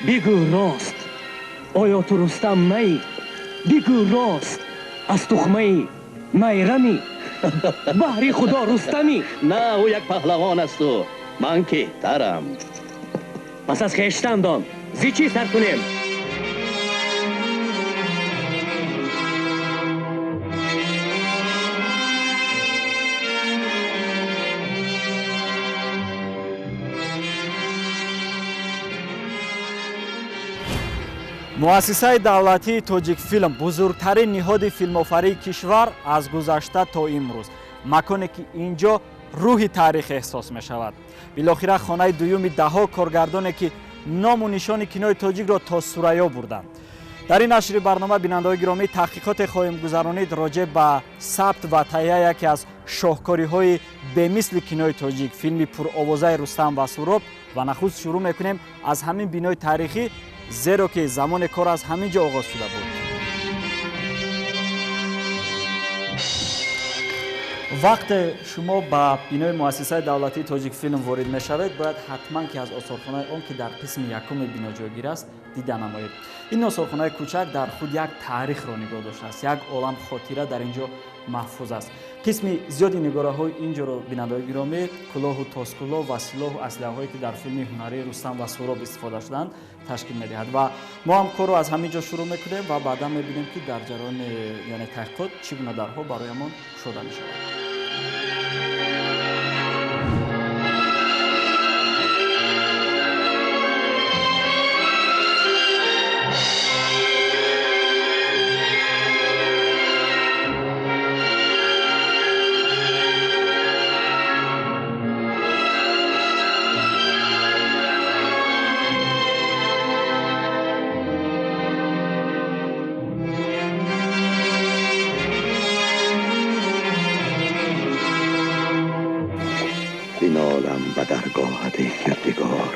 بگو راست آیا تو رستم می؟ بگو راست از تخمه میرمی؟ بهری خدا رستمی؟ نه او یک پهلوان است و من که ترم. پس از خیشتن دان زی چی سر کنیم؟ муассисаи давлатии тоҷик филм бузургтарин ниҳоди филмофарии кишвар аз гузашта то имрӯз, маконе ки инҷо рӯҳи таърих эҳсос мешавад. билохира хонаи дуюми даҳо коргардоне ки ному нишони кинои тоҷикро то сураё бурданд. дар ин нашри барнома бинандаҳои гиромӣ таҳқиқоте хоҳем гузаронид роҷеъ ба сабт ва таҳия яке аз шоҳкориҳои бемисли кинои тоҷик, филми пуровозаи Рустам ва Сухроб. ва нахуст шурӯъ мекунем аз ҳамин бинои таърихӣ, зеро ки замони кор аз ҳамин ҷо оғоз шуда буд. вақте шумо ба бинои муассисаи давлатии тоҷик филм ворид мешавед, бояд ҳатман ки аз осорхонаи он ки дар қисми якуми бино ҷойгир аст дида намоед. ин осорхонаи кӯчак дар худ як таърихро нигоҳ доштааст, як олам хотира дар ин ҷо маҳфуз аст. қисми зиёди нигораҳои ин ҷоро бинандаҳои гиромӣ кӯлоҳу тоскӯло ва силоҳу аслиҳаҳое ки дар филми ҳунарии Рустам ва Сухроб истифода шуданд ташкил медиҳад. ва мо ҳам корро аз ҳамин ҷо шурӯъ мекунем ва баъдан мебинем ки дар ҷараёни таҳқиқот чӣ гуна дарҳо бароямон кушода мешавад. بنالم به درگاهت کردگار،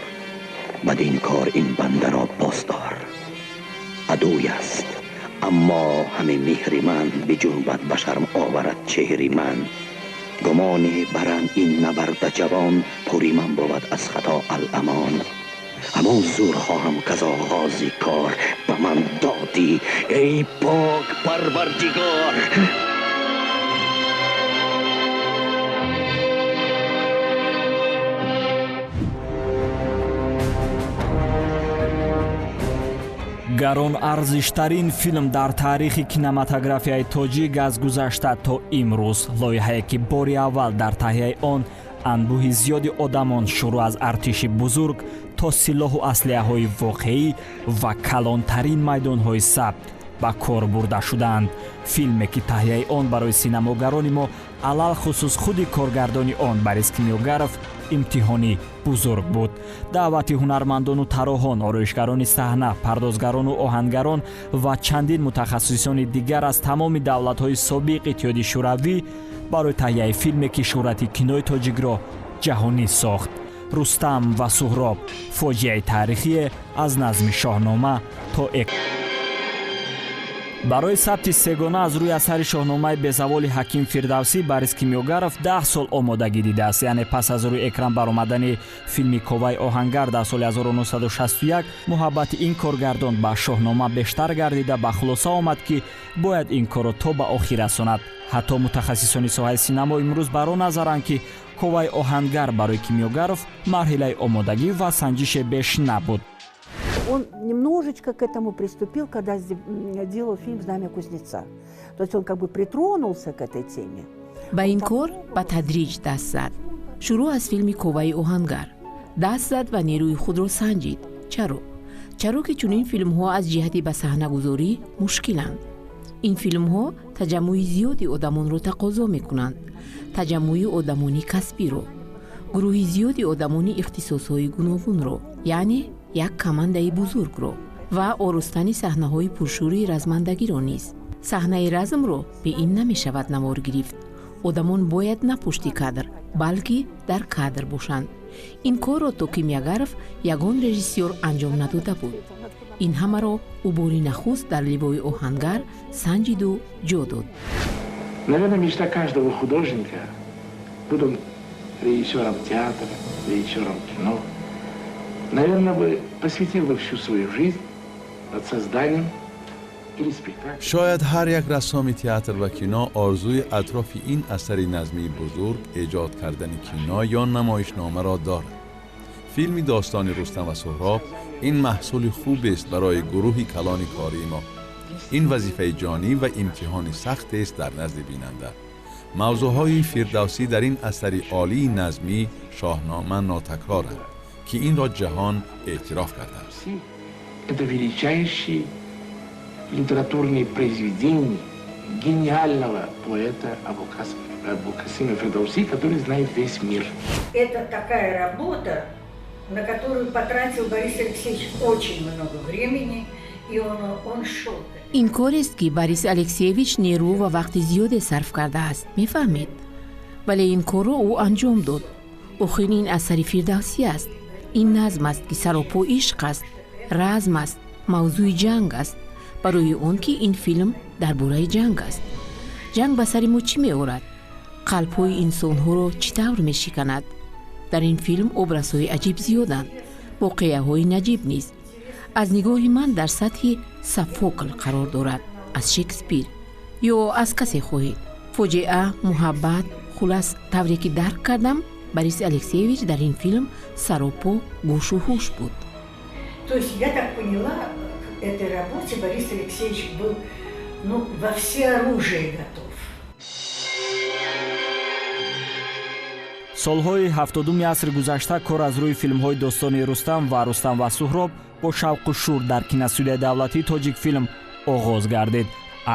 بدین کار این بنده را پاسدار. عدوی است اما همه مهر من بجنبد به شرم آورد چهر من. گمانی برم این نبرد جوان، پوری من بود از خطا الامان. همون زور خواهم که از آغاز کار به من دادی ای پاک پروردگار. гарон арзиштарин филм дар таърихи кинематографияи тоҷик аз гузашта то имрӯз, лоиҳае ки бори аввал дар таҳияи он анбӯҳи зиёди одамон шурӯъ аз артиши бузург то силоҳу аслиҳаҳои воқеӣ ва калонтарин майдонҳои сабт ба кор бурда шуданд. филме ки таҳияи он барои синамогарони мо алалхусус худи коргардони он Борис Кимёгаров имтиҳони бузург буд. даъвати ҳунармандону тароҳон, ороишгарони саҳна, пардозгарону оҳангарон ва чандин мутахассисони дигар аз тамоми давлатҳои собиқи иттиҳоди шӯравӣ барои таҳияи филме ки шӯҳрати кинои тоҷикро ҷаҳонӣ сохт. Рустам ва Сухроб, фоҷиаи таърихие аз назми шоҳнома то барои сабти сегона аз рӯи асари шоҳномаи безаволи ҳаким Фирдавсӣ Борис Кимёгаров 10 сол омодагӣ дидааст. яъне пас аз рӯи экран баромадани филми Коваи оҳангар дар соли 1961 муҳаббати ин коргардон ба шоҳнома бештар гардида ба хулоса омад ки бояд ин корро то ба охир расонад. ҳатто мутахассисони соҳаи синамо имрӯз бар он назаранд ки Коваи оҳангар барои Кимёгаров марҳилаи омодагӣ ва санҷише беш набуд. Он немножечко к этому приступил, когда делал фильм «Знамя кузнеца». То есть он как бы притронулся к этой теме. ба ин кор ба тадриҷ даст зад. шурӯъ аз филми Коваи оҳангар даст зад ва нерӯи худро санҷид. чаро ки чунин филмҳо аз ҷиҳати ба саҳнагузорӣ мушкиланд. ин филмҳо таҷаммӯи зиёди одамонро тақозо мекунанд. таҷаммӯи одамони касбиро, гурӯҳи зиёди одамони ихтисосҳои гуногунро, яъне як командаи бузургро ва орустани саҳнаҳои пуршӯри размандагиро низ. саҳнаи размро бе ин намешавад навор гирифт. одамон бояд на пушти кадр, балки дар кадр бошанд. ин корро то Кимёгаров ягон режиссёр анҷом надода буд. ин ҳамаро ӯ бори нахуст дар ливои оҳангар санҷиду ҷо дод. Наверное, мечта каждого художника, будь он режиссером театра, режиссером кино, наверное, бы посвятил бы всю свою жизнь над созданием или спектаклем. شاید هر یک رسام تئاتر و کینا آرزوی اطراف این اثر نظمی بزرگ ایجاد کردن کینا یا نمایشنامه را دارد. فیلم داستان رستم و سهراب این محصول خوب است برای گروه کلان کاری ما. این وظیفه جانی و امتحان سخت است در نزد بیننده. موضوعهای فردوسی در این اثر عالی نظمی شاهنامه ناتکرارند که این را جهان اعتراف کرده است. Это величайший литературный произведение гениального поэта Абу-Касима Фирдауси, который знает весь мир. Это такая работа, на которую потратил Борис Алексеевич очень много времени, и он шел. این کاری است که бориس الکسیویچ نیرو و وقت زیادی صرف کرده است، میفهمید. ولی این کار را او انجام داد. آخرین این اثر فردوسی است. این نظم است که سراپا عشق است، رزم است، موضوع جنگ است. برای اون که این فیلم درباره جنگ است. جنگ به سر ما چی می‌آورد؟ قلب‌های انسان‌ها را چطور می‌شکند؟ در این فیلم ابرازهای عجیب زیادند. واقعه‌های نجیب نیست. از نگاه من در سطح سوفوکل قرار دارد، از شکسپیر یا از کسی خواهید. فاجعه، محبت، خلاص طوری که درک کردم бориس الکسیویچ در این فیلم سراپا گوش و هوش بود. То есть я так поняла, к этой работе Борис Алексеевич был во всеоружии готов. солҳои 70-уми асри гузашта кор аз рӯи филмҳои достони рустам ва сухроб бо шавқу шур дар киностудияи давлатии тоҷикфилм оғоз гардид.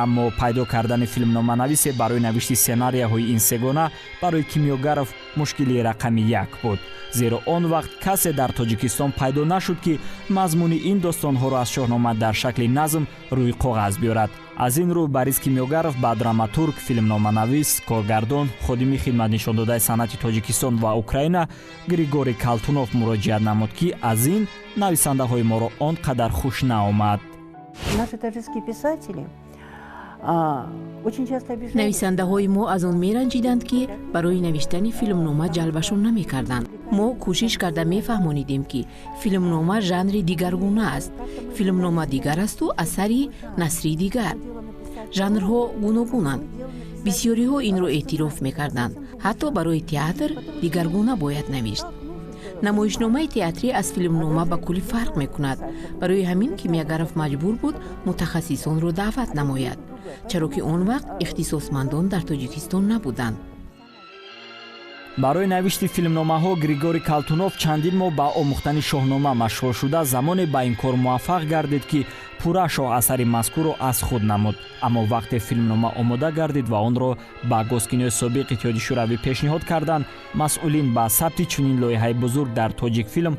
аммо пайдо кардани филмноманависе барои навишти сценарияҳои ин сегона барои кимёгаров мушкили рақами 1 буд, зеро он вақт касе дар тоҷикистон пайдо нашуд ки мазмуни ин достонҳоро аз шоҳнома дар шакли назм рӯи коғаз биёрад. аз ин рӯ борис кимёгаров ба драматург, филмноманавис, коргардон, ходими хидматнишондодаи санъати тоҷикистон ва Украина Григорий Калтунов муроҷиат намуд ки аз ин нависандаҳои моро он қадар хуш наомад. Наши таджикские писатели очень часто обижались. нависандаҳои мо аз он меранҷиданд ки барои навиштани филмнома ҷалбашон намекарданд. мо кӯшиш карда мефаҳмонидем ки филмнома жанри дигаргуна аст. филмнома дигар асту асари насри дигар. жанрҳо гуногунанд. бисёриҳо инро эътироф мекарданд. ҳатто барои театр дигаргуна бояд навишт. намоишномаи театрӣ аз филмнома ба кулли фарқ мекунад. барои ҳамин кимягаров маҷбур буд мутахассисонро даъват намояд, чаро ки он вақт ихтисосмандон дар тоҷикистон набуданд. барои навишти филмномаҳо Григорий Калтунов чандин моҳ ба омӯхтани шоҳнома машғул шуда замоне ба ин кор муваффақ гардид ки пурра шоҳ асари мазкурро аз худ намуд. аммо вақте филмнома омода гардид ва онро ба госкинои собиқ иттиҳоди шӯравӣ пешниҳод карданд, масъулин ба сабти чунин лоиҳаи бузург дар тоҷикфилм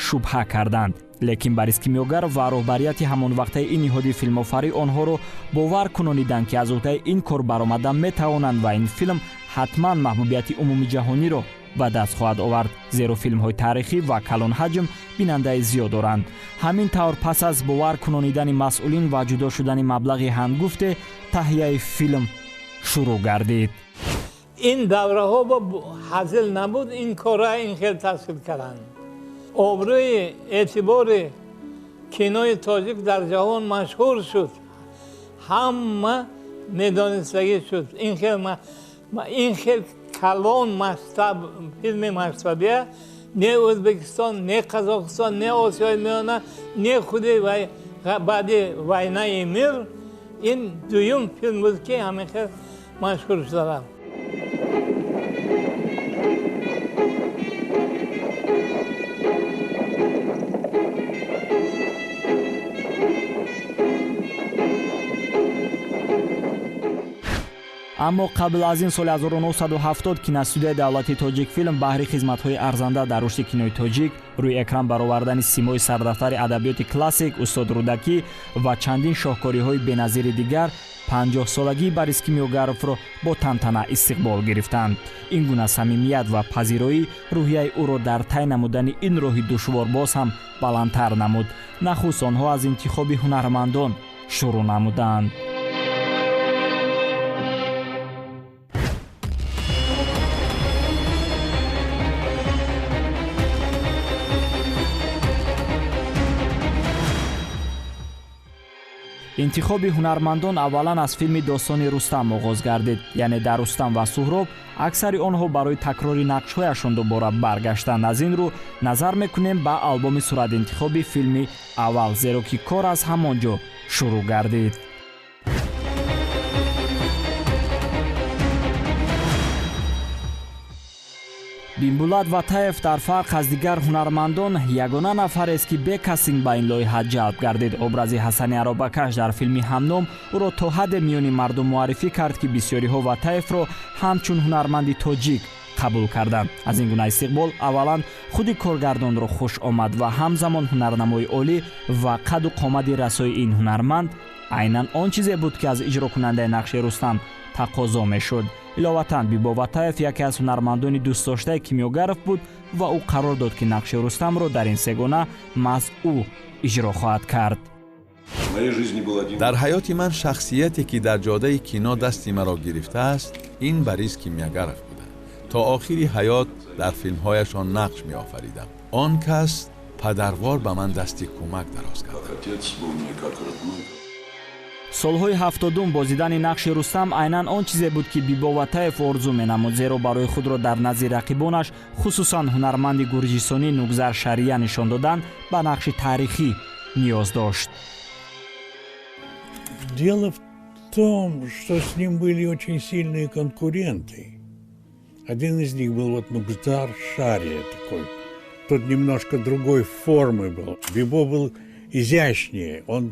шубҳа карданд. лекин борис кимёгаров ва роҳбарияти ҳамонвақтаи ин ниҳоди филмофарӣ онҳоро бовар кунониданд ки аз уҳдаи ин кор баромада метавонанд ва ин филм ҳатман маҳбубияти умумиҷаҳониро ба даст хоҳад овард, зеро филмҳои таърихӣ ва калонҳаҷм бинандаи зиёд доранд. ҳамин тавр пас аз бовар кунонидани масъулин ва ҷудо шудани маблағи ҳангуфте таҳияи филм шурӯъ гардид. ин давраҳо бо ҳазил набуд, ин кора ин хел таҳсил карданд. обрӯи эътибори кинои тоҷик дар ҷаҳон машҳур шуд. ҳама медонистагӣ шуд. ин хел калон мактаб, филми мактабия не Ӯзбекистон, не Қазоқистон, не Осиёи Миёна, не худи баъди вайнаи мир, ин дуюм филм буд ки ҳамин хел машҳур шуданд. аммо қабл аз ин соли 1970 киностудияи давлатии тоҷикфилм баҳри хизматҳои арзанда дар рушди кинои тоҷик, рӯи экран баровардани симои сардафтари адабиёти классик устод Рудакӣ ва чандин шоҳкориҳои беназири дигар 50-солагии борис кимёгаровро бо тантана истиқбол гирифтанд. ин гуна самимият ва пазироӣ рӯҳияи ӯро дар тай намудани ин роҳи душвор боз ҳам баландтар намуд. нахуст онҳо аз интихоби ҳунармандон шурӯъ намуданд. интихоби ҳунармандон аввалан аз филми достони рустам оғоз гардид, яъне дар рустам ва сухроб аксари онҳо барои такрори нақшҳояшон дубора баргаштанд. аз ин рӯ назар мекунем ба албоми суратинтихоби филми аввал, зеро ки кор аз ҳамон ҷо шурӯъ гардид. бинбулат ватаев дар фарқ аз дигар ҳунармандон ягона нафарест ки бекасинг ба ин лоиҳа ҷалб гардид. образи ҳасани аробакаш дар филми ҳамном ӯро то ҳадде миёни мардум муаррифӣ кард ки бисёриҳо ватаевро ҳамчун ҳунарманди тоҷик қабул карданд. аз ин гуна истиқбол аввалан худи коргардонро хуш омад ва ҳамзамон ҳунарнамои олӣ ва қаду қомади расои ин ҳунарманд айнан он чизе буд ки аз иҷрокунандаи нақши рустам тақозо мешуд. иловатан бибо ватаев яке аз ҳунармандони дӯстдоштаи кимёгаров буд ва ӯ қарор дод ки нақши рустамро дар ин сегона маҳз ӯ иҷро хоҳад кард. дар ҳаёти ман шахсияте ки дар ҷодаи кино дасти маро гирифтааст ин Борис Кимягаров буда. то охири ҳаёт дар филмҳояшон нақш меофаридам. он кас падарвор ба ман дасти кӯмак дароз кард. солҳои 70 бозидани нақши рустам айнан он чизе буд ки бибо ватаев орзу менамуд, зеро барои худро дар назди рақибонаш, хусусан ҳунарманди гурҷистонӣ Нугзар Шария нишон додан ба нақши таърихӣ ниёз дошт. Дело в том, что с ним были очень сильные конкуренты. Один из них был вот Нугзар Шария такой. Тот немножко другой формы был. Бибо был изящнее. Он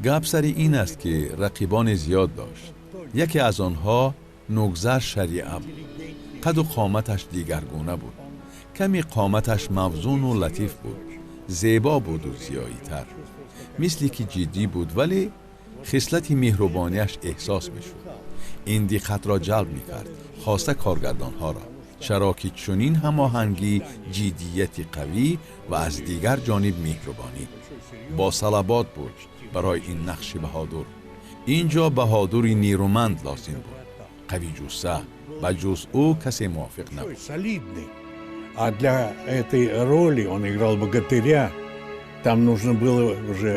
гап сари ин аст ки рақибони зиёд дошт. яке аз онҳо Нугзар Шариа буд. қаду қоматаш дигаргуна буд. ками қоматаш мавзуну латиф буд. зебо буду зиёитар. мисли ки ҷиддӣ буд, вале хислати меҳрубонияш эҳсос мешуд. ин диққатро ҷалб мекард, хоса коргардонҳоро. чаро ки чунин ҳамоҳангӣ, ҷиддияти қавӣ ва аз дигар ҷониб меҳрубонӣ босалабот буд барои ин нақши баҳодур. ин ҷо баҳодури нерӯманд лозим буд, қавиҷусса. ба ҷуз ӯ касе мувофиқ набуд. А для этой роли он играл богатыря. Там нужно было уже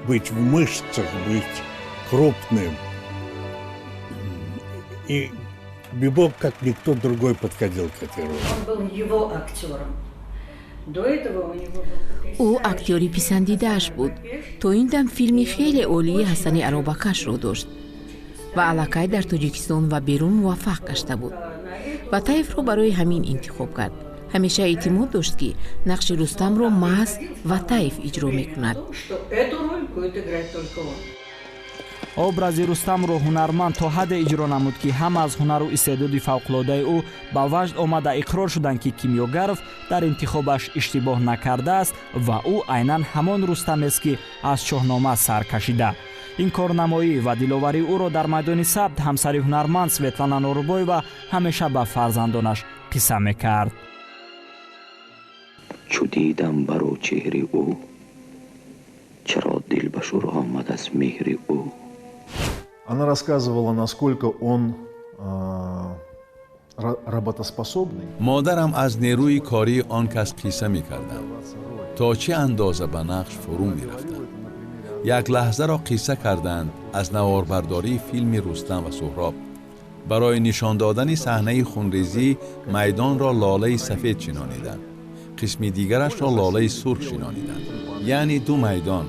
быть в мышцах, быть крупным. И Бибо, как никто другой, подходил к этой роли. Он был его актером. До этого у него был... ӯ актёри писандидааш буд. то ин дам филми хеле олии ҳасани аробакашро дошт ва аллакай дар тоҷикистон ва берун муваффақ гашта буд. ватаевро барои ҳамин интихоб кард. ҳамеша эътимод дошт ки нақши рустамро маҳз ватаев иҷро мекунад. образи рустамро ҳунарманд то ҳадде иҷро намуд ки ҳам аз ҳунару истеъдоди фавқулодаи ӯ ба ваҷд омада иқрор шуданд ки Кимёгаров дар интихобаш иштибоҳ накардааст ва ӯ айнан ҳамон рустамест ки аз шоҳнома сар кашида. ин корнамоӣ ва диловарии ӯро дар майдони сабт ҳамсари ҳунарманд Светлана Норбоева ҳамеша ба фарзандонаш қисса мекард. чу дидам баро чеҳри ӯ, чаро дилбашур омад аз меҳри ӯ. Она рассказывала, насколько он работоспособный. модарам аз нерӯи кории он кас қисса мекардам, то чӣ андоза ба нақш фурӯ мерафтанд. як лаҳзаро қисса карданд аз наворбардории филми Рустам ва Сухроб. барои нишон додани саҳнаи хунрезӣ майдонро лолаи сафед шинониданд, қисми дигарашро лолаи сурх шинониданд, яъне ду майдон.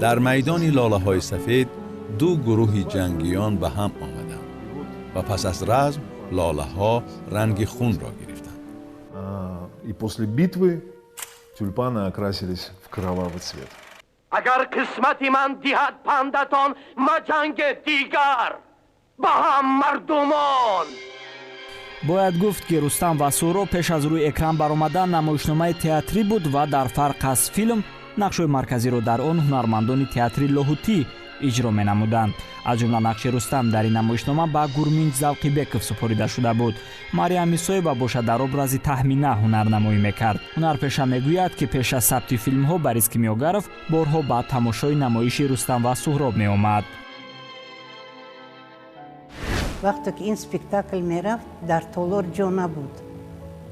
дар майдони лолаҳои сафед ду гурӯҳи ҷангиён ба ҳам омаданд ва пас аз разм лолаҳо ранги хунро гирифтанд. И после битвы тюльпаны окрасились в кровавый цвет. агар қисмати ман диҳад пандатон ма ҷанги дигар ба ҳам мардумон. бояд гуфт ки Рустам ва Сухроб пеш аз рӯи экран баромадан намоишномаи театрӣ буд ва дар фарқ аз филм нақшҳои марказиро дар он ҳунармандони театри лоҳутӣ иҷро менамуданд. аз ҷумла нақши Рустам дар ин намоишнома ба Гурминҷ Завқибеков супорида шуда буд. Мариям Исоева бошад дар образи Таҳмина ҳунарнамоӣ мекард. ҳунарпеша мегӯяд ки пеш аз сабти филмҳо Борис Кимёгаров борҳо ба тамошои намоиши Рустам ва Сухроб меомад. вақте ки ин спектакл мерафт дар толор ҷо набуд.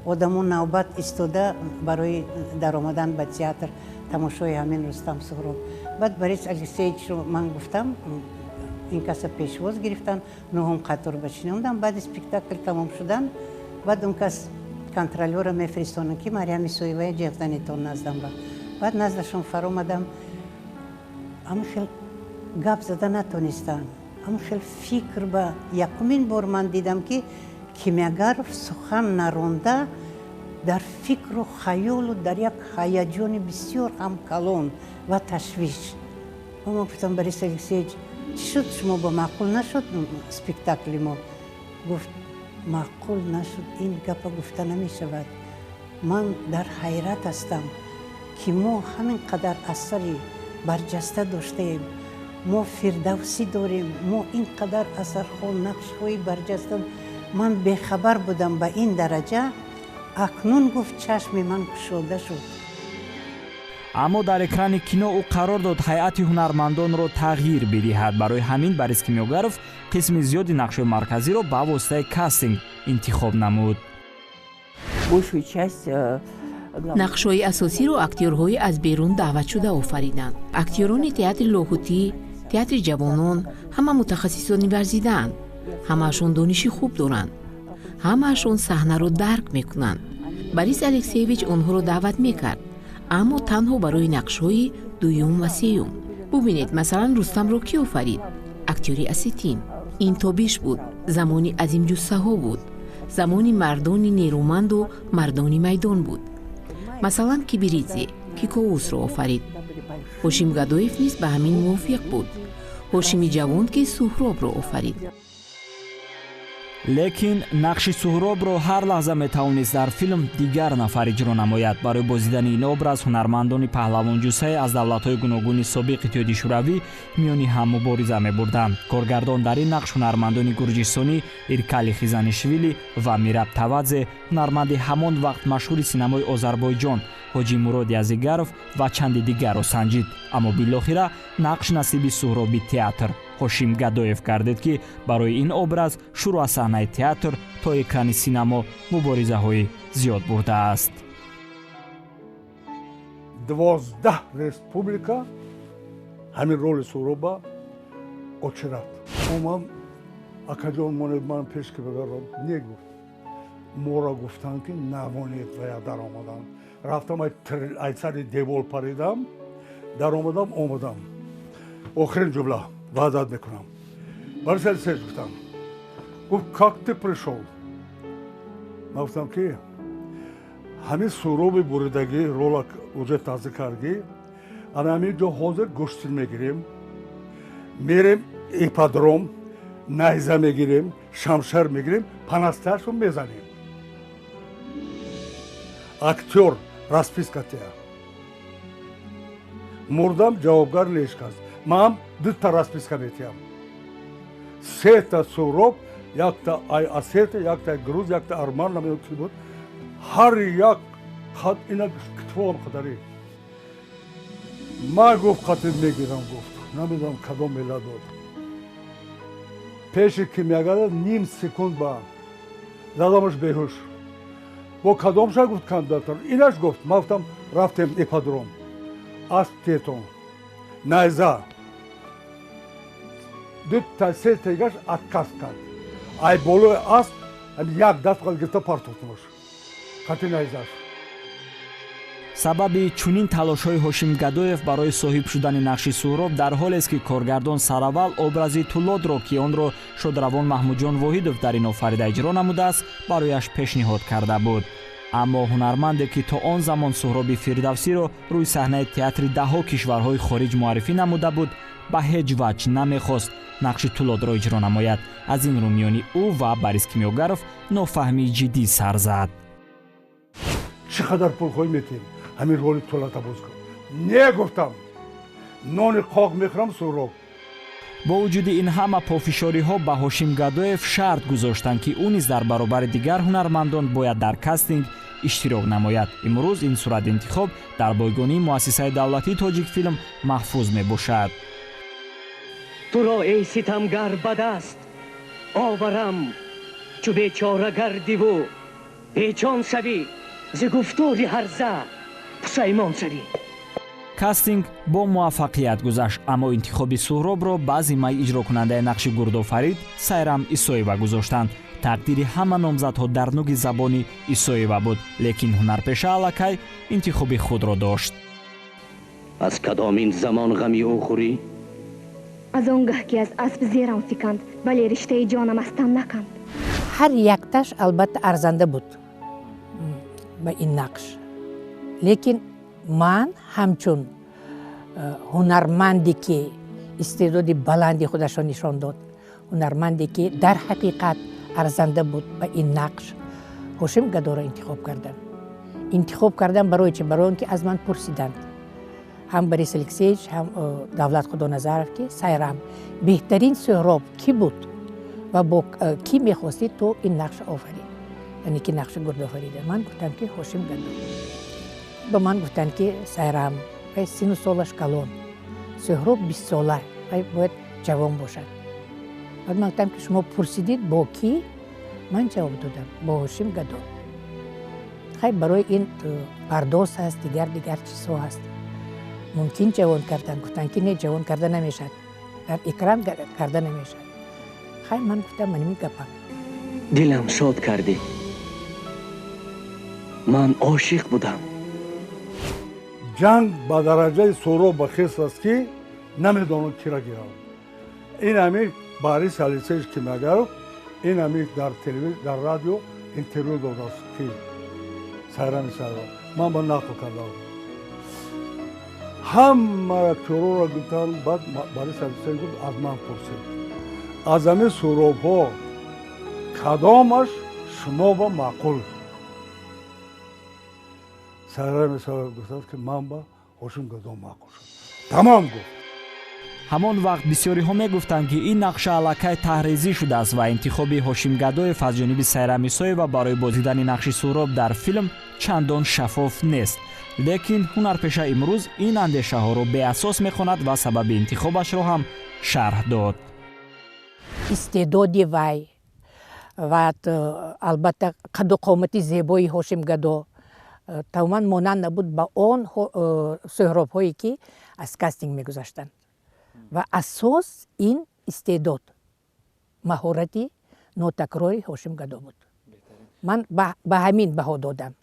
одаму навбат истода барои даромадан ба театр тамошои ҳамин Рустам Сухроб. баъд Борис Алексеевичро ман гуфтам, ин каса пешвоз гирифтан, нӯҳум қатор ба чинондам. баъди спектакл тамом шудан, баъд он кас контролёра мефиристонад ки Мариями Соевая ҷевданитон наздам ба. баъд наздашон фаромадам, ама хел гап зада натонистам, ама хел фикр ба якумин бор ман дидам ки кимиагаров сухан наронда дар фикру хаёлу дар як ҳаяҷони бисёр ҳам калон ва ташвиш. ман гуфтам, Борис Алексеевич, чӣ шуд, шумо ба маъқул нашуд спектакли мо? гуфт, маъқул нашуд, ин гапа гуфта намешавад. ман дар ҳайрат ҳастам ки мо ҳамин қадар асари барҷаста доштаем, мо фирдавсӣ дорем, мо ин қадар асархон нақшҳои барҷаста. ман бехабар будам ба ин дараҷа. акнун гуфт чашми ман кушода шуд. аммо дар экрани кино ӯ қарор дод ҳайати ҳунармандонро тағйир бидиҳад. барои ҳамин Борис Кимиогаров қисми зиёди нақшҳои марказиро ба воситаи кастинг интихоб намуд. большую часть нақшҳои асосиро актёрҳои аз берун даъватшуда офариданд. актёрони театри лоҳутӣ, театри ҷавонон ҳама мутахассисони варзидаанд. ҳамаашон дониши хуб доранд. ҳамаашон саҳнаро дарк мекунанд. Борис Алексеевич онҳоро даъват мекард, аммо танҳо барои нақшҳои дуюм ва сеюм. бубинед, масалан, Рустамро кӣ офарид? актёри Осетин. ин тобиш буд, замони азимҷуссаҳо буд, замони мардони нерӯманду мардони майдон буд. масалан, Кибиридзе Кикоусро офарид. ҳошим Гадоев низ ба ҳамин мувофиқ буд. ҳошими ҷавон ки Сухробро офарид. лекин нақши Сухробро ҳар лаҳза метавонист дар филм дигар нафар иҷро намояд. барои бозидани ин образ ҳунармандони паҳлавонҷӯсаи аз давлатҳои гуногуни собиқ иттиҳоди шӯравӣ миёни ҳам мубориза мебурданд. коргардон дар ин нақш ҳунармандони гурҷистонӣ Иркали Хизанишвили ва Мираб Тавадзе, ҳунарманди ҳамон вақт машҳури синамои Озарбойҷон Ҳоҷи Муроди Азигаров ва чанди дигарро санҷид. аммо билохира нақш насиби Сухроби театр ҳошим Гадоев гардид ки барои ин образ шурӯъ аз саҳнаи театр то экрани синамо муборизаҳои зиёд бурдааст. 12 республика ҳамин роли Сухроба очирад. ман акаҷон монед ман пешки бегарам негуфт. моро гуфтанд ки навонед вая даромадан. рафтам ай сари девор паридам, даромадам, омадам. охирин ҷумла ваъдат мекунам. Борис Алексеевич гуфтам, гуфт, как ты пришел? ман гуфтам ки ҳамин Сухроби буридагӣ рола уже тазӣ кардӣ, ана ҳамин ҷо ҳозир гӯштир мегирем, мерем ипподром, найза мегирем, шамшер мегирем, панасташро мезанем. актёр расписка тия. мурдам ҷавобгар нешкаст. ман дута расписка метиям. сета Сухроб, якта ай Осета, якта груз, якта арман намедонам ки буд. ҳар як хат ина китвон қадарӣ. ман гуфт қатиб мегирам, гуфт намедонам кадом миллат буд. пеши кимиягара ним секунд ба задамаш беҳуш. бо кадомша гуфт кандидатор? инаш гуфт. ман гуфтам, рафтем ипподром. аст тетон, найза. дута се тегаш отказ кард. ай болои аст як даст фақат гирифта партофтмаш. хати найзаш. сабаби чунин талошҳои ҳошим Гадоев барои соҳиб шудани нақши Сухроб дар ҳолест ки коргардон сараввал образи Тулодро ки онро шодравон Маҳмудҷон Воҳидов дар ин офарида иҷро намудааст, барояш пешниҳод карда буд. аммо ҳунарманде ки то он замон Сухроби фирдавсиро рӯи саҳнаи театри даҳо кишварҳои хориҷ муаррифӣ намуда буд, ба ҳеҷ ваҷ намехост нақши Тулодро иҷро намояд. аз ин рӯ миёни ӯ ва Борис Кимиогаров нофаҳмии ҷиддӣ сар зад. чӣ қадар пул хоҳӣ метиҳем ҳамин роли Тулата боз кун? не гуфтам. нони қоқ мехӯрам Сухроб. бо вуҷуди ин ҳама пофишориҳо ба ҳошим Гадоев шарт гузоштанд ки ӯ низ дар баробари дигар ҳунармандон бояд дар кастинг иштирок намояд. имрӯз ин суратинтихоб дар бойгонии муассисаи давлатии Тоҷик филм маҳфуз мебошад. туро эй ситамгар ба даст оварам чу бечора гардиву بیچان شوی ز گفتار هر زن پشیمان شوی. کاستینگ با موفقیت گذشت، اما انتخاب سهراب را بعضی مای اجرا کننده نقش گردآفرید سایرام ایسویوا گذاشتند. تقدیر همه نامزدها در نوع زبانی ایسویوا بود، لیکن هنرپیشه الکی انتخاب خود را داشت. از کدامین زمان غمی او خوری؟ از آنگاه که از اسب زیرم فکند ولی رشته جانم استم نکند. هر یکتاش البته ارزنده بود با این نقش، لیکن من همچون هنرمندی که استعداد بلندی خودش را نشان داد، هنرمندی که در حقیقت ارزنده بود به این نقش، هاشم گدا را انتخاب کردم برای چه؟ برای اینکه از من پرسیدند، هم بریس الکسیچ هم دولت خدا نظرف که سایرام بهترین سهراب کی بود و با کی میخواستی تو این نقش آفرید، یعنی که نقش گرد آفریده. من گفتم که هاشم گدا. به من گفتن که سایرام باید 30 سالش کلان، سهراب 20 ساله باید جوان باشد. بعد من گفتم که شما پرسیدید با کی؟ من جواب دادم با هاشم گدا. خیلی برای این پرداز هست، دیگر چیزها هست. ممکن جوان کردن، گفتن که نه جوان کرده نمیشد، در اکرام کرده نمیشد. خیلی من گفتم من میگم دلم شاد کردی. من عاشق بودم. جنگ با درجه سهراب به خیست است که نمیدانم کی را گیرم. این همی باریس الیسیش که مگر این همی در تلویزیون در رادیو اینترویو داده است که سایرام من با نقل کردم. همه چورو را گفتن. بعد باریس الیسیش گفت از من پرسید از همه سهراب ها کدامش شما با معقول؟ سایرام گفت که من با هاشم گدا معقول شد. تمام گفت. همان وقت بسیاری ها می گفتند که این نقش الکی تحریزی شده است و انتخاب هاشم گدایف از جانب سایرام ایسویوا برای بازیدن نقش سهراب در فیلم چندان شفاف نیست. لیکن هنرپیشه امروز این اندیشه ها را به اساس می خواند و سبب انتخابش را هم شرح داد. استعداد وی و البته قد و قامت زیبای هاشم گدا تماما مانند نبود با آن سهراب هایی که از کاستینگ می گذاشتند و اساس این استعداد مهارتی نوتکراری هاشم گدا بود. من به همین بها دادم.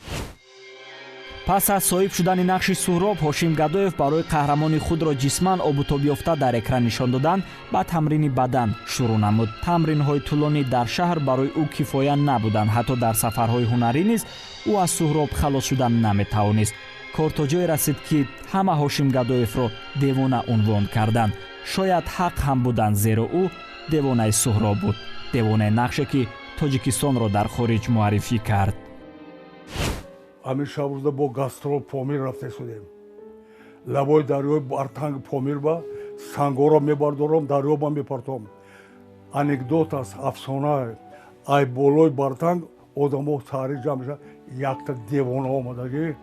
پس از صاحب شدن نقش سهراب، هاشم گدایف برای قهرمان خود را جسماً آب یافته در اکران نشان دادن با تمرین بدن شروع نمود. تمرین‌های طولانی در شهر برای او کفایت نبودند. حتی در سفرهای هنری نیز او از سهراب خلاص شدن نمی‌توانست. کار تا جای رسید که همه هاشم گدایف را دیوانه عنوان کردند. شاید حق هم بودند، زیرا او دیوانه سهراب بود، دیوانه نقشی که تاجیکستان را در خارج معرفی کرد. همین شب روزه با گاسترول پامیر رفته شدیم. لبای دریای بارتنگ پامیر با سنگا را میبردارم، دریا با میپرتم. انکدوت است، افسانه. ای بالای بارتنگ آدم‌ها ساری جمع شد، یک تا دیوانه آمدگی،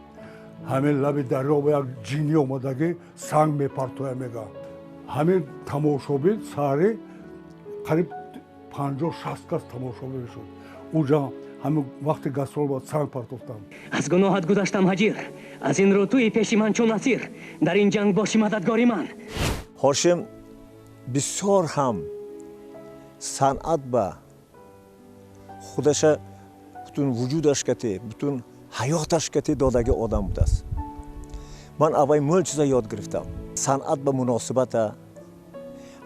همین لب دریا با یک جینی آمدگی سنگ میپرتوه میگه. همین تماشابین ساری قریب 50-60 کس تماشابین شد. اونجا همین وقتی گاسترول با سنگ پرتوفتم. از گناهت گذشتم حجیر، از این رو توی پیش من چون اسیر، در این جنگ باشی مددگاری من. هاشم بسیار هم صنعت با خودش بتون وجودش کتی، بتون حیاتش کتی دادگی آدم بود است. من اول مول چیزا یاد گرفتم. صنعت به مناسبت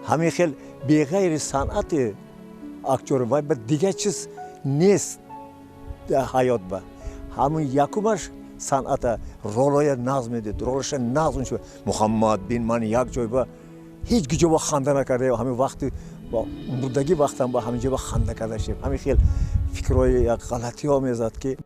همین خیلی بغیر صنعت اکتور و دیگه چیز نیست در حیات با. همون یکمش صنعت رولای نظم دید، رولش نظم شد. محمد بین من یک جای با هیچ گیجه با خنده نکرده، همین وقتی با مردگی وقتم با همینجا با خنده کرده شد. همین خیلی فکرهای یک غلطی ها میزد که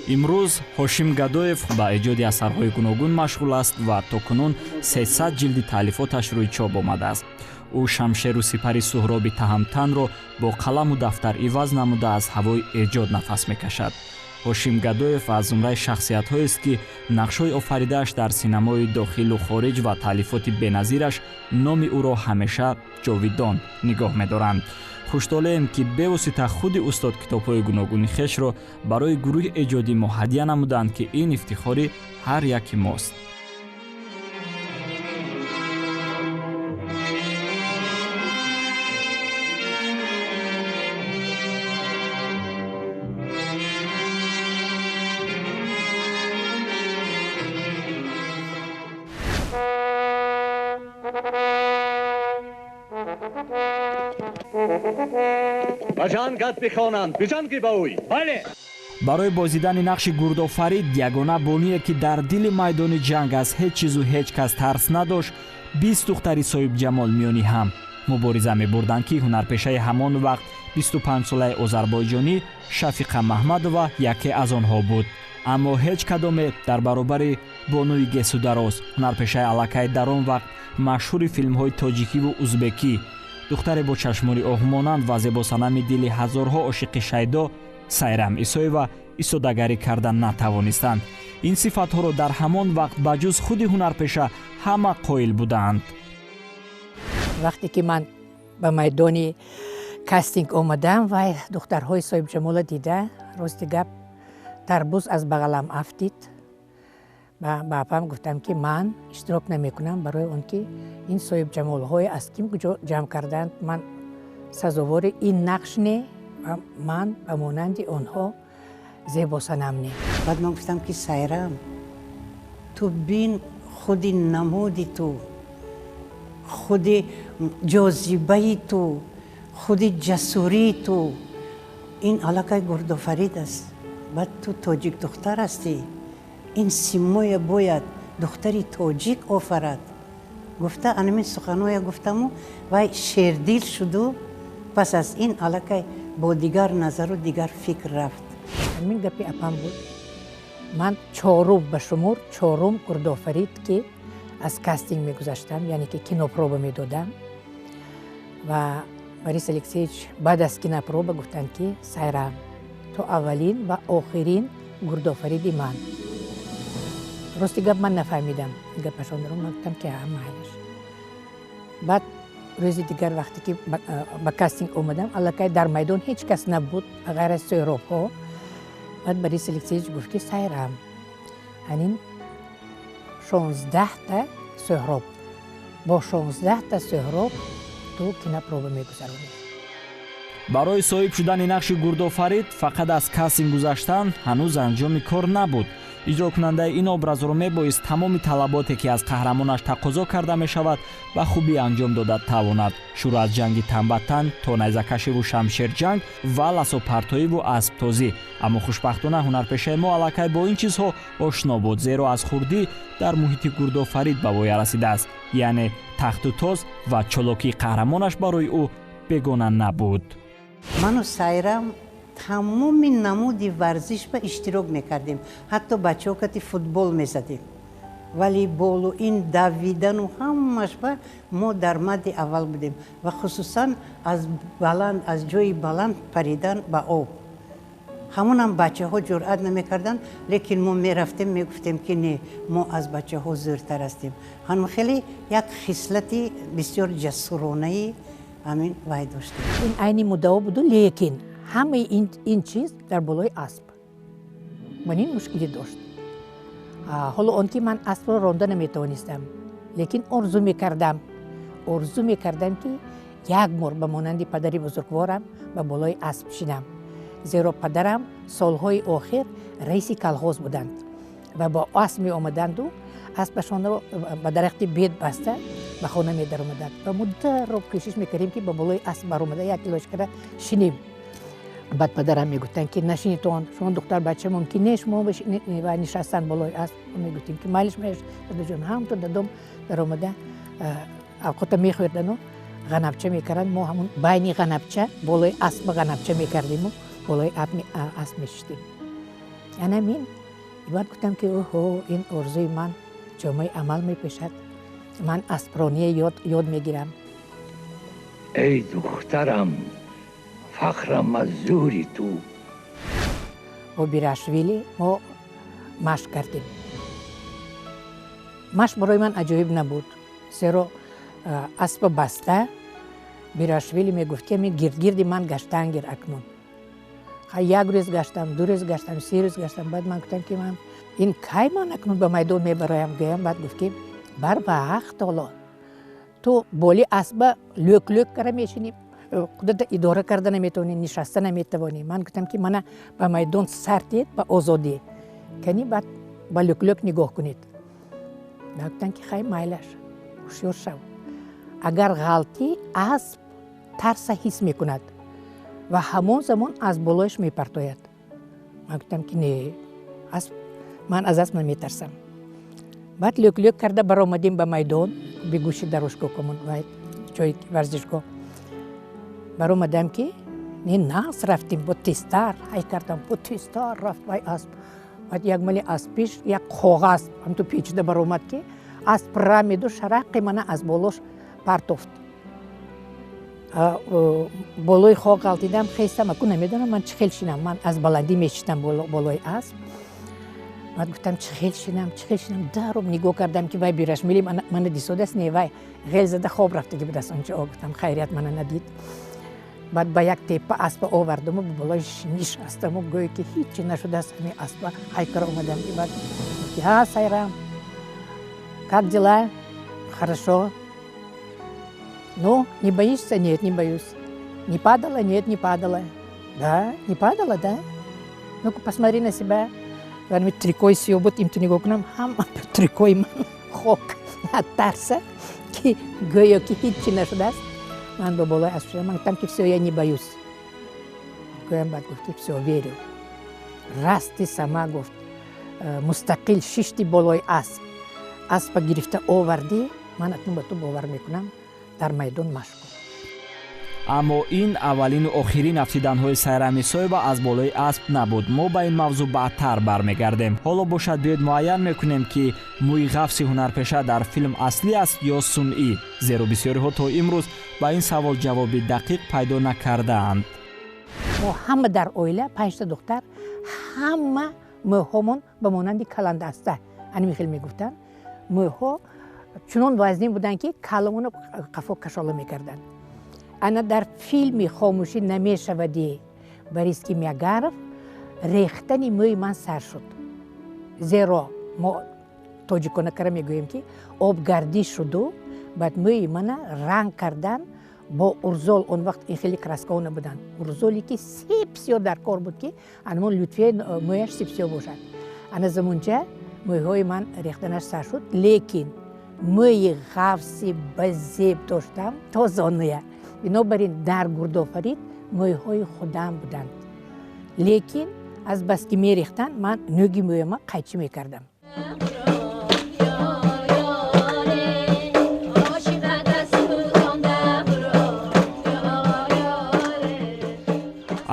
امروز هاشم گدایف با ایجاد اثرهای گوناگون مشغول است و تاکنون 300 جلد تالیفاتش روی چاپ آمده است. او شمشیر و سپر سهراب تهمتن را با قلم و دفتر عوض نموده از هوای ایجاد نفس میکشد. ҳошим гадоев аз зумраи шахсиятҳоест ки нақшҳои офаридааш дар синамои дохилу хориҷ ва таълифоти беназираш номи ӯро ҳамеша ҷовидон нигоҳ медоранд. хушдолем ки бевосита худи устод китобҳои гуногуни хешро барои гурӯҳи эҷодӣ мо ҳадия намуданд ки ин ифтихори ҳар яки мост. барои бозидани нақши гурдофарид ягона боние ки дар дили майдони ҷанг аз ҳеҷ чизу ҳеҷ кас тарс надошт 20 духтари соҳибҷамол миёни ҳам мубориза мебурданд ки ҳунарпешаи ҳамон вақт 25-солаи озарбойҷонӣ Шафиқа Маҳмадова яке аз онҳо буд. аммо ҳеҷ кадоме дар баробари бонуи гесудароз ҳунарпешаи аллакай дар он вақт машҳури филмҳои тоҷикиву узбекӣ духтаре бо чашмони оҳумонанд ва зебосанами дили ҳазорҳо ошиқи шайдо Сайрам Исоева истодагарӣ карда натавонистанд. ин сифатҳоро дар ҳамон вақт ба ҷуз худи ҳунарпеша ҳама қоил буданд. вақте ки ман ба майдони кастинг омадам ва духтарҳои соҳибҷамола дида рости гап тарбуз аз бағалам афтид. ба апам гуфтам ки ман иштирок намекунам барои он ки ин соҳибҷамолҳои аз ким ҷамъ карданд ман сазовори ин нақш не ман ба монанди онҳо зебосанам не. баъд ман гуфтам ки Сайрам ту бин худи намуди ту худи ҷозибаи ту худи ҷасурии ту ин аллакай гурдофарид аст. баъд ту тоҷик духтар ҳастӣ. ин симоя бояд духтари тоҷик офарад. гуфта анамин суханҳоя гуфтаму вай шердил шуду пас аз ин аллакай бо дигар назару дигар фикр рафт. ҳамин гапи апам буд. ман чорум ба шумур чорум гурдофарид ки аз кастинг мегузаштам яъне ки кинопроба медодам ва Борис Алексеевич баъд аз кинопроба гуфтанд ки Сайрам то аввалин ва охирин гурдофариди ман. рости гап ман нафаҳмидам гапашонро. ман гуфтам ки майлаш. баъд рӯзи дигар вақте ки ба кастинг омадам аллакай дар майдон ҳеҷ кас набуд ғайр аз Сӯҳробҳо. баъд Борис Алексеевич гуфт ки Сайрам ҳанин 16 Сӯҳроб бо 16 Сӯҳроб ту кинопроба мегузаронӣ. барои соҳиб шудани нақши гурдофарид фақат аз кастинг гузаштан ҳанӯз анҷоми кор набуд. иҷрокунандаи ин образро мебоист тамоми талаботе ки аз қаҳрамонаш тақозо карда мешавад ба хубӣ анҷом дода тавонад. шурӯъ аз ҷанги танбатан то найзакашиву шамшерҷанг ва ласопартоиву асптозӣ. аммо хушбахтона ҳунарпешаи мо аллакай бо ин чизҳо ошно буд, зеро аз хурдӣ дар муҳити гурдофарид ба воя расидааст. яъне тахту тоз ва чолокии қаҳрамонаш барои ӯ бегона набуд. ману Сайрам тамоми намуди варзиш ба иштирок мекардем. ҳатто бачаҳо кати футбол мезадем. волейболу ин давидану ҳамаш ба мо дар мадди аввал будем ва хусусан аз ҷои баланд паридан ба об. ҳамонам бачаҳо ҷуръат намекарданд, лекин мо мерафтем мегуфтем ки не, мо аз бачаҳо зӯртар ҳастем. ҳану хеле як хислати бисёр ҷасуронаи ҳамин вай доштем. ин айни муддао буду, лекин ҳамаи ин чиз дар болои асп. ман ин мушкилӣ дошт. ҳоло он ки ман аспро ронда наметавонистам, лекин орзу мекардам ки як бор ба монанди падари бузургворам ба болои асп шинам. зеро падарам солҳои охир раиси колхоз буданд ва бо асп меомаданду аспашонро ба дарахти бед баста ба хона медаромаданд ва муддаро кӯшиш мекардем ки ба болои асп баромада як илошкара шинем. баъд падарам мегуфтанд ки нашинитон шумо духтар бача мумкин не шумо ва нишастан болои асп. мегуфтем ки майлиш дадаҷон ҳамто дадом даромада авқота мехӯрдану ғанабча мекарданд. мо ҳамун байни ғанабча болои асп ғанабча мекардиму болои асп мешиштем. янамин баъд гуфтам ки оҳо ин орзуи ман ҷомаи амал мепешад. ман аспроние ёд мегирам. ای دخترم فخرم از زوری تو. با بیراشویلی ما مشق کردیم. مشق برای من عجیب نبود. زیرا اسب بسته بیراشویلی میگفت که می گرد من گشتن گیر اکنون. یک روز گشتم، 2 روز گشتم، 3 روز گشتم. بعد من گفتم که من این کی من اکنون به میدان میبرایم گویم. بعد گفت که بر وقت حالا تو بالی اسب لوک کرده میشینی، خودت اداره کرده نمیتونی، نشسته نمیتونی. من گفتم که من به میدان سردید به آزادی کنی، بعد با لوک نگاه کنید. گفتم که خیلی مایلش هوشیار شو. اگر غلطی اسب ترس حس میکند و همون زمان از بالایش میپرتاید. من گفتم که نه، من از اسب نمیترسم. بعد لوک کرده برآمدیم به میدان، به گوشه دروشگاه کمون جای ورزشگاه. برآمدم که نه ناس رفتیم با تیستر، های کردم با تیستر رفت بای اسب. بعد یک ملی اسبیش یک کاغذ هم تو پیچیده برآمد که اسب را میدو شرق من از بالاش پرتافت. بالای خاک غلطیدم، خیستم اکنون نمیدونم من چه خیلی شینم. من از بلندی میشتم بالای اسب. بعد گفتم چه خیلی شینم درم نگاه کردم که وای بیرش میلی من دیسوده است نه وای غیل زده خواب رفته که به دست آنچه گفتم خیریت من ندید. بعد با یک تیپ اسب آوردم و بالایش نشستم و گویی که هیچی نشده است. همین اسب хайкар اومدم که بعد ها сайрам, как дела? Хорошо. Ну, не боишься? Нет, не боюсь. Не падала? Нет, не падала. Да, не падала, да? Ну-ка посмотри на себя. Варми трикой сёбут им то нигок нам хам трикой ман хок натарса ки гойо ки хичи нашудаст. Ман ба болой асп шудам. Ман гуфтам ки всё, я не боюсь. Гӯям баъд гуфт ки всё, верю. Расти сама гуфт. Мустақил шишти болой асп. Аспа гирифта оварди, ман акнун ба ту бовар мекунам дар майдон машқ кун. аммо ин аввалину охирин афтиданҳои сайрами соҳиба аз болои асп набуд. мо ба ин мавзӯъ баъдтар бармегардем. ҳоло бошад биёед муайян мекунем ки мӯи ғафси ҳунарпеша дар филм аслӣ аст ё сунъӣ, зеро бисёриҳо то имрӯз ба ин савол ҷавоби дақиқ пайдо накардаанд. мо ҳама дар оила 5 та духтар ҳама мӯҳомон ба монанди каландаста ҳаними хел мегуфтанд. мӯҳо чунон вазнин буданд ки каламоно қафо кашола мекарданд. ана дар филми хомӯшӣ намешавади ба риски мягаров рехтани мӯи ман сар шуд. зеро мо тоҷикона кара мегӯем ки обгардӣ шуду баъд мӯи мана ранг кардан бо урзол. он вақт ин хеле краскаҳо набуданд. урзоле ки сипсиё дар кор буд ки анамон лутфияи мӯяш сипсиё бошад. ана замонча мӯйҳои ман рехтанаш сар шуд. лекин мӯи ғафси базеб доштам то зонуя. бинобар ин дар гурдофарид мӯйҳои худам буданд. лекин аз бас ки мерехтанд ман нӯги мӯяма қайчӣ мекардам.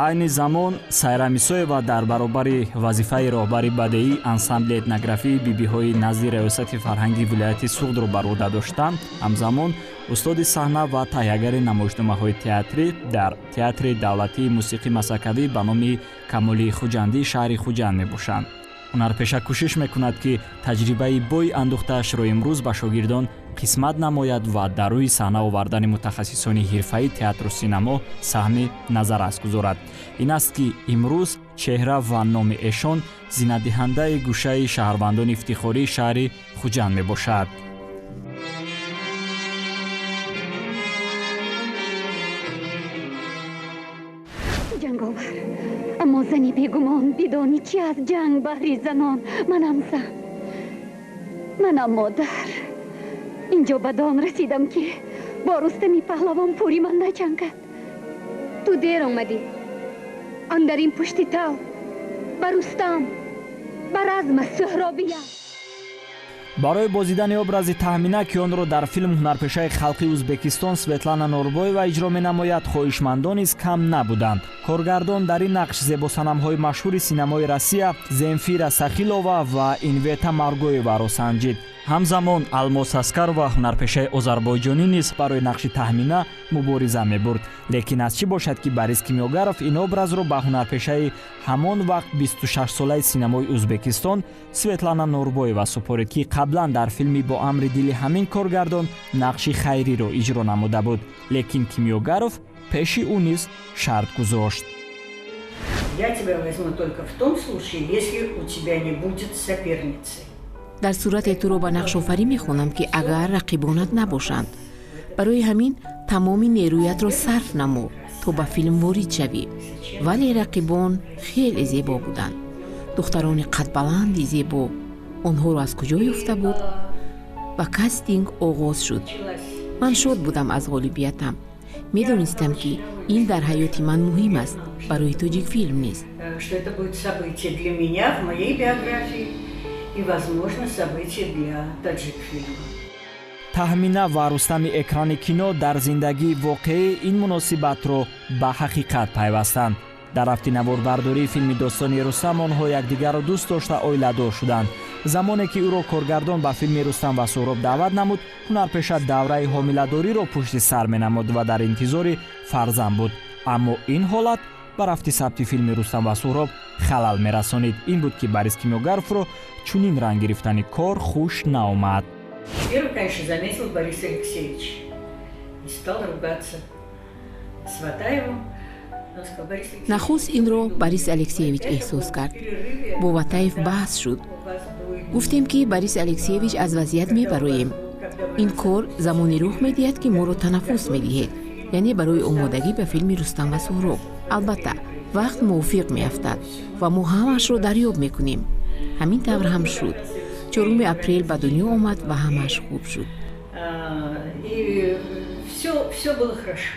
айни замон сайрами соҳиба дар баробари вазифаи роҳбари бадеӣ ансамбли этнографии бибиҳои назди раёсати фарҳанги вилояти суғдро бар ӯҳда доштанд, ҳамзамон устоди саҳна ва таҳиягари намоишномаҳои театрӣ дар театри давлатии мусиқӣ масакавӣ ба номи камоли хуҷандӣ шаҳри хуҷанд мебошанд. ҳунарпеша кӯшиш мекунад ки таҷрибаи бои андӯхтаашро имрӯз ба шогирдон қисмат намояд ва дар рӯи саҳна овардани мутахассисони ҳирфаи театру синемо саҳми назаррас гузорад. ин аст ки имрӯз чеҳра ва номи эшон зинадиҳандаи гӯшаи шаҳрвандони ифтихории шаҳри хуҷанд мебошад. ҷанговар, аммо зани бегумон бидони чи аз ҷанг баҳри занон манам зан, манам модар. инҷо ба дон расидам ки бо рустами паҳлавон пури ман начангад. ту дер омадӣ. он дар ин пушти тав ба рустам ба разма сӯҳробия. барои бозидани образи таҳмина ки онро дар филм ҳунарпешаи халқи ӯзбекистон Светлана Норбоева иҷро менамояд, хоҳишмандон низ кам набуданд. Коргардон дар ин нақш зебосанамҳои машҳури синамои Россия Земфира Сахилова ва Инвета Маргоеваро санҷид. ҳамзамон Алмос Аскарова ҳунарпешаи озарбойҷонӣ низ барои нақши таҳмина мубориза мебурд. Лекин аз чӣ бошад ки Борис Кимёгаров ин образро ба ҳунарпешаи ҳамон вақт 26-солаи синамои Ӯзбекистон Светлана Норбоева супорид, ки қаблан дар филми бо амри дили ҳамин коргардон нақши хайриро иҷро намуда буд. Лекин Кимёгаров пеши ӯ низ шарт гузошт. Я тебя возьму только в том случае, если у тебя не будет соперницы. дар сурате туро ба нақшофарӣ мехонам ки агар рақибонат набошанд. барои ҳамин тамоми нерӯятро сарф намо то ба филм ворид шавӣ. вале рақибон хеле зебо буданд. духтарони қадбаланди зебо. онҳоро аз куҷо ёфта буд? ва кастинг оғоз шуд. ман шод будам аз ғолибиятам. медонистам ки ин дар ҳаёти ман муҳим аст, барои тоҷик филм низ. Что это будет событие для меня в моей биографии и, возможно, событие для таджик-фильма. таҳмина ва рустами экрани кино дар зиндагии воқеӣ ин муносибатро ба ҳақиқат пайвастанд. дар рафти наворбардории филми достони Рустам онҳо якдигарро дӯст дошта оиладор шуданд. замоне ки ӯро коргардон ба филми Рустам ва Сухроб даъват намуд, ҳунарпеша давраи ҳомиладориро пушти сар менамуд ва дар интизори фарзанд буд. аммо ин ҳолат ба рафти сабти филми Рустам ва Сухроб халал мерасонид. ин буд ки Борис Кимёгаровро чунин ранг гирифтани кор хуш наомад. Первый, конечно, заметил Борис Алексеевич и стал ругаться с Ватаевым. нахуст инро Борис Алексеевич эҳсос кард. бо Ватаев баҳс шуд. гуфтем ки Борис Алексеевич аз вазъият мебароем. ин кор замоне рух медиҳад ки моро танаффус медиҳед, яъне барои омодагӣ ба филми Рустам ва Сухроб. албатта вақт мувофиқ меафтад ва мо ҳамаашро дарёб мекунем. ҳамин тавр ҳам шуд. 4 апрел ба дунё омад ва ҳамааш хуб шуд. И все было хорошо.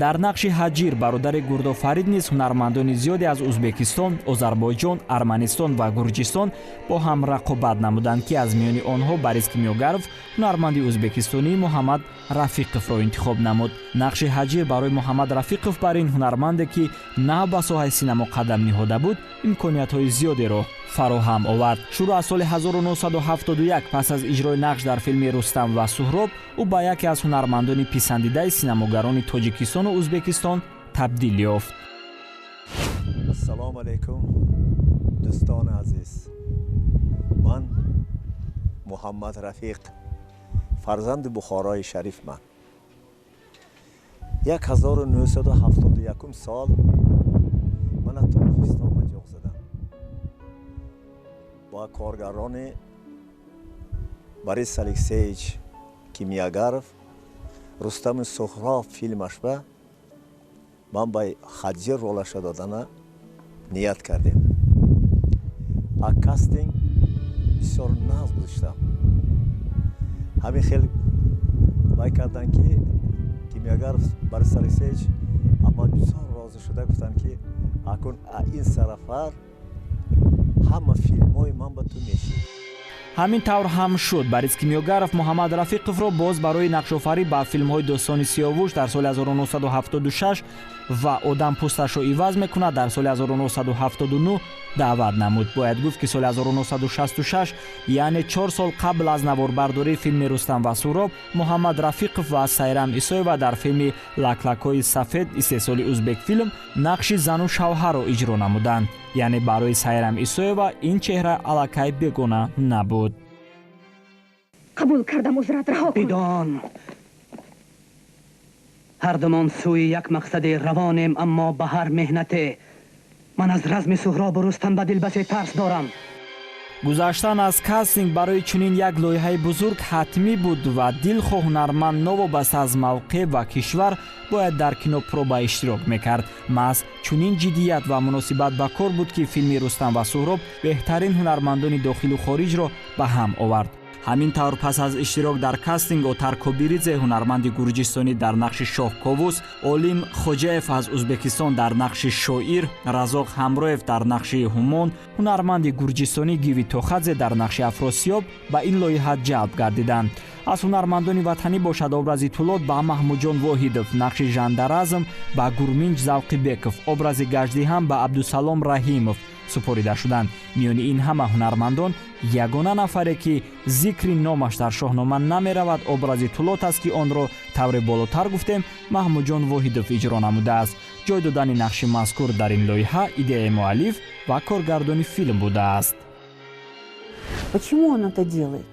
дар нақши ҳаҷир бародари Гурдофарид низ ҳунармандони зиёде аз Ӯзбекистон, Озарбойҷон, Арманистон ва Гурҷистон бо ҳам рақобат намуданд, ки аз миёни онҳо Борис Кимёгаров ҳунарманди ӯзбекистонии Муҳаммад Рафиқовро интихоб намуд. нақши ҳаҷир барои Муҳаммад Рафиқов бар ин ҳунарманде ки нав ба соҳаи синамо қадам ниҳода буд, имкониятҳои зиёдеро фароҳам овард. шуруъ аз соли 1971 пас аз иҷрои нақш дар филми Рустам ва Сухроб, ӯ ба яке аз ҳунармандони писандидаи синамогарони Тоҷикистону Ӯзбекистон табдил ёфт. ассалому алайкум дӯстони азиз. ман Муҳаммад Рафиқ, фарзанди Бухорои шарифман. 1971 сол ман аз Тоҷикистон ба ҷоғ задам. با کارگران بوریس الکسیویچ کیمیاگرов رستم سهراب فیلمش به من با حجیر رولش دادن نیت کردیم. از کاستینگ بسیار ناز گذاشتم. همین خیلی وای کردن که کیمیاگرов بوریس الکسیویچ اما بسیار راضی شده گفتن که اکنون این سفر ҳама филмҳои ман ба ту мешид. ҳамин тавр ҳам шуд. Борис Кимёгаров Муҳаммад Рафиқовро боз барои нақшофарӣ ба филмҳои достони Сиёвуш дар соли 1976 ва Одам пӯсташро иваз мекунад дар соли 1979 даъват намуд. бояд гуфт ки соли 1966, яъне 4 сол қабл аз наворбардории филми Рустам ва Сухроб, Муҳаммад Рафиқов ва Сайрам Исоева дар филми Лаклакои сафед истеҳсоли Ӯзбекфилм нақши зану шавҳарро иҷро намуданд. яъне барои Сайрам Исоева ин чеҳра аллакай бегона набуд. қабул кардам, узрат раҳо кун. бидон ҳардумон сӯи як мақсади равонем, аммо ба ҳар меҳнате ман аз разми Сухроб Рустам ба дилбасе тарс дорам. гузаштан аз кастинг барои чунин як лоиҳаи бузург ҳатмӣ буд ва дилхоҳ ҳунарманд новобаста аз мавқеъ ва кишвар бояд дар кино проба иштирок мекард. маҳз чунин ҷиддият ва муносибат ба кор буд ки филми Рустам ва Сухроб беҳтарин ҳунармандони дохилу хориҷро ба ҳам овард. ҳамин тавр пас аз иштирок дар кастинг Отар Кобиридзе ҳунарманди гурҷистонӣ дар нақши Шоҳковус, Олим Хоҷаев аз Ӯзбекистон дар нақши Шоир, Разоқ Ҳамроев дар нақши Ҳумон, ҳунарманди гурҷистонӣ Гиви Тохадзе дар нақши Афросиёб ба ин лоиҳа ҷалб гардиданд. аз ҳунармандони ватанӣ бошад образи Тулот ба Маҳмуҷон Воҳидов, нақши Жандаразм ба Гурминҷ Завқибеков, образи Гаждиҳам ба Абдусалом Раҳимов супорида шуданд. миёни ин ҳама ҳунармандон ягона нафаре ки зикри номаш дар шоҳнома намеравад образи Тулот аст ки онро тавре болотар гуфтем Маҳмуҷон Воҳидов иҷро намудааст. ҷой додани нақши мазкур дар ин лоиҳа идеяи муаллиф ва коргардони филм будааст. Почему он это делает?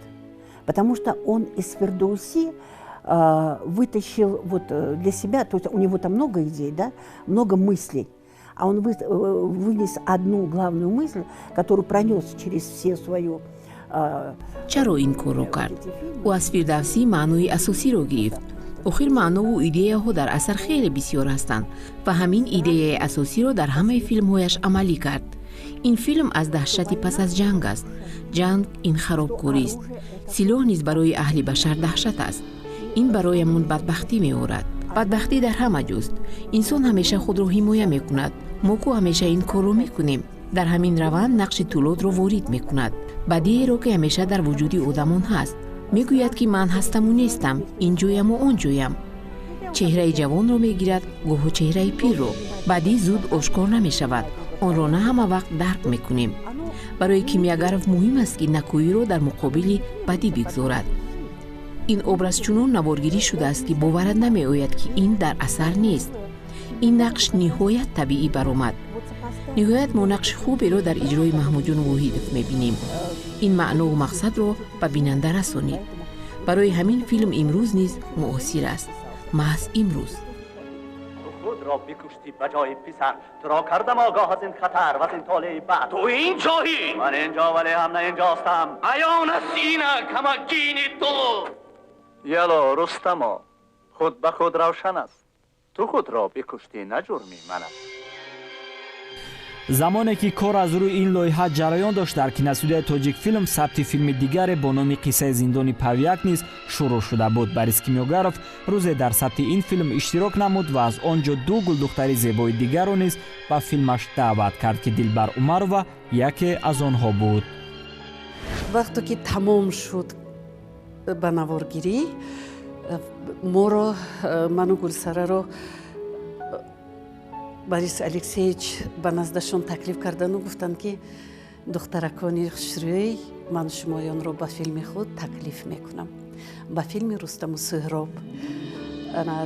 Потому что он из Фердоуси вытащил вот для себя, то есть у него там много идей, да, много мыслей, а он вынес одну главную мысль, которую пронес через все свою... چرا این کار را کرد؟ او از فردوسی معنای اساسی را گرفت. آخر معنا و ایده ها در اثر خیلی بسیار هستند و همین ایده اساسی را در همه فیلم هایش عملی کرد. این فیلم از دهشت پس از جنگ است. جنگ این خرابکاری است. سلاح نیز برای اهل بشر دهشت است. این برایمان بدبختی می آورد. بدبختی در همه جاست. انسان همیشه خود را حمایت می کند. ما کو همیشه این کار را می کنیم. در همین روند نقش طلوت را وارد می کند. بدی را که همیشه در وجود آدمان هست. می گوید که من هستم و نیستم. اینجایم و اونجایم. چهره جوان را می گیرد، گاه چهره پیر را. بدی زود آشکار نمی شود. آن را نه همه وقت درک می کنیم. برای کیمیاگر مهم است که نکویی را در مقابل بدی بگذارد. این ابراز چنان نوارگیری شده است که باورت نمی آید که این در اثر نیست. این نقش نهایت طبیعی برآمد. نهایت ما نقش خوبی را در اجرای محموجون واحدوف می بینیم. این معنا و مقصد را به بیننده رسانید. برای همین فیلم امروز نیز مؤثر است. محض امروز. خود را بکشتی بجای پسر، تو را کردم آگاه از این خطر و از این طالع بعد. تو اینجایی؟ من اینجا ولی هم نه اینجاستم. ایان سینه کمکین تو. یلا رستما، خود به خود روشن است. تو خود را بکشتی نه جرمی من است. замоне ки кор аз рӯи ин лоиҳа ҷараён дошт дар киностудияи тоҷик филм сабти филми дигаре бо номи қиссаи зиндони павяк низ шурӯъ шуда буд. Борис Кимёгаров рӯзе дар сабти ин филм иштирок намуд ва аз он ҷо ду гулдухтари зебои дигарро низ ба филмаш даъват кард ки Дилбар Умарова яке аз онҳо буд. вақте ки тамом шуд ба наворгирӣ, моро ману Гулсараро Борис Алексеевич ба наздашон таклиф кардану гуфтанд ки духтаракони хушрӯй, ман шумоёнро ба филми худ таклиф мекунам. ба филми Рустаму Сухроб.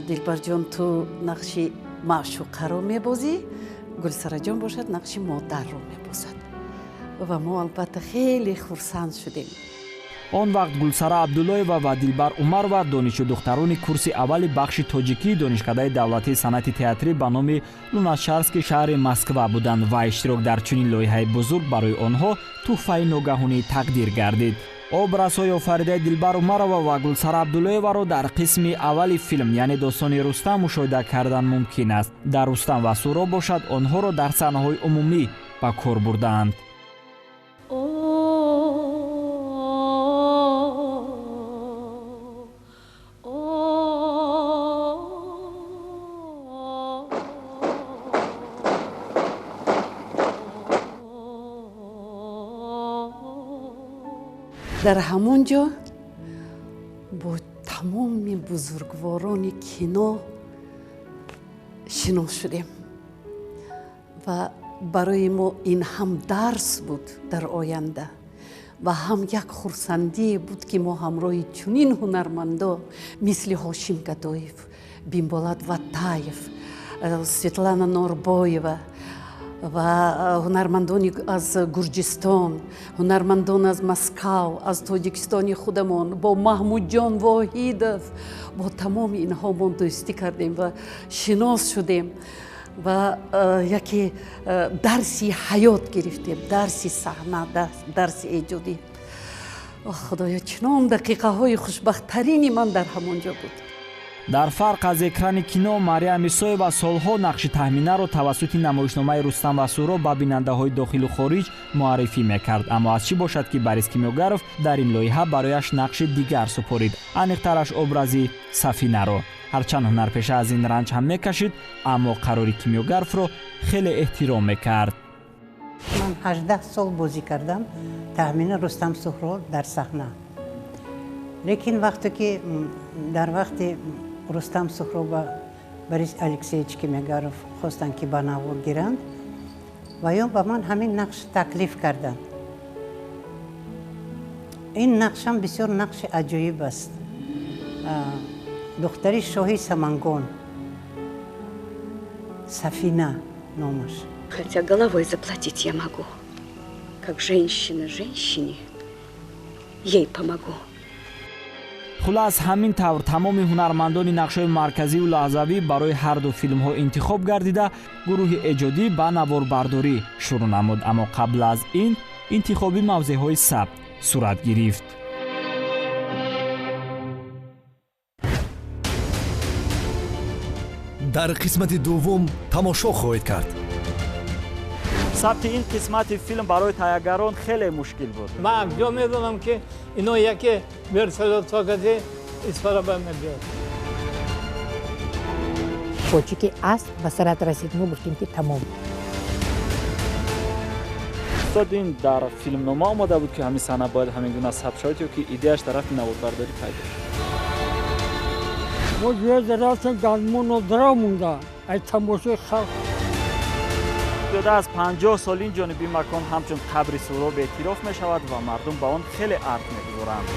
Дилбарҷон ту нақши маъшуқаро мебозӣ, Гулсараҷон бошад нақши модарро мебозад. ва мо албатта хеле хурсанд шудем. он вақт Гулсара Абдуллоева ва Дилбар Умарова донишҷӯ духтарони курси аввали бахши тоҷикии донишкадаи давлатии санъати театрӣ ба номи Луначарский шаҳри Москва буданд ва иштирок дар чунин лоиҳаи бузург барои онҳо туҳфаи ногаҳонӣ тақдир гардид. образҳои офаридаи Дилбар Умарова ва Гулсара Абдуллоеваро дар қисми аввали филм, яъне достони Рустам мушоҳида кардан мумкин аст. дар Рустам ва Сухроб бошад онҳоро дар саҳнаҳои умумӣ ба кор бурдаанд. дар ҳамон ҷо бо тамоми бузургворони кино шинос шудем ва барои мо ин ҳам дарс буд дар оянда ва ҳам як хурсандие буд ки мо ҳамроҳи чунин ҳунармандо мисли Ҳошим Гадоев, Бимболат Ватаев, Светлана Норбоева ва ҳунармандони аз Гурҷистон, ҳунармандон аз Москав, аз Тоҷикистони худамон, бо Маҳмуҷон Воҳидов, бо тамоми инҳо мо дӯстӣ кардем ва шинос шудем ва яке дарси ҳаёт гирифтем, дарси саҳна, дарси эҷодӣ. Худоё, чунон дақиқаҳои хушбахттарини ман дар ҳамон ҷо буд. дар фарқ аз экрани кино Мариам Исоева солҳо нақши таҳминаро тавассути намоишномаи Рустам ва Сухроб ба бинандаҳои дохилу хориҷ муаррифӣ мекард. Аммо аз чӣ бошад ки Борис Кимёгаров дар ин лоиҳа барояш нақши дигар супорид, аниқтараш образи Сафинаро. ҳарчанд ҳунарпеша аз ин ранҷ ҳам мекашид, аммо қарори Кимёгаровро хеле эҳтиром мекард. ман 18 сол бозӣ кардам таҳмини Рустам Сухроб дар саҳна. лекин вақте ки дар вақти Рустам Сухроб ва Борис Алексеевич Кимёгаров хостанд ки ба навор гиранд ва ё ба ман ҳамин нақш таклиф карданд. ин нақшам бисёр нақши аҷоиб аст. духтари шоҳи Самангон, Сафина номаш. Хотя головой заплатить я могу. Как женщина женщине, ей помогу. хулас ҳамин тавр тамоми ҳунармандони нақшҳои марказиву лаҳзавӣ барои ҳарду филмҳо интихоб гардида гурӯҳи эҷодӣ ба наворбардорӣ шурӯъ намуд. Аммо қабл аз ин интихоби мавзеъҳои сабт сурат гирифт. дар қисмати дуввум тамошо хоҳед кард. сабти ин қисмати филм барои тайяргарон хеле мушкил буд. ман анҷо медонам ки ино яке вертолётсокати истифода мебиёд. почики аст ба сарат расид. мо гуфтем ки тамом. устод ин дар филмнома омода буд ки ҳамин саҳна бояд ҳамин гуна сабт шавад ё ки идеяш тарафи наворбардорӣ пайдо шуд? мо ҷоязе рафтем дар монодра монда ай тамошои халқ. зиёда аз 50 сол ин ҷониби макон ҳамчун қабри Сухроб эътироф мешавад ва мардум ба он хеле арт мегузоранд.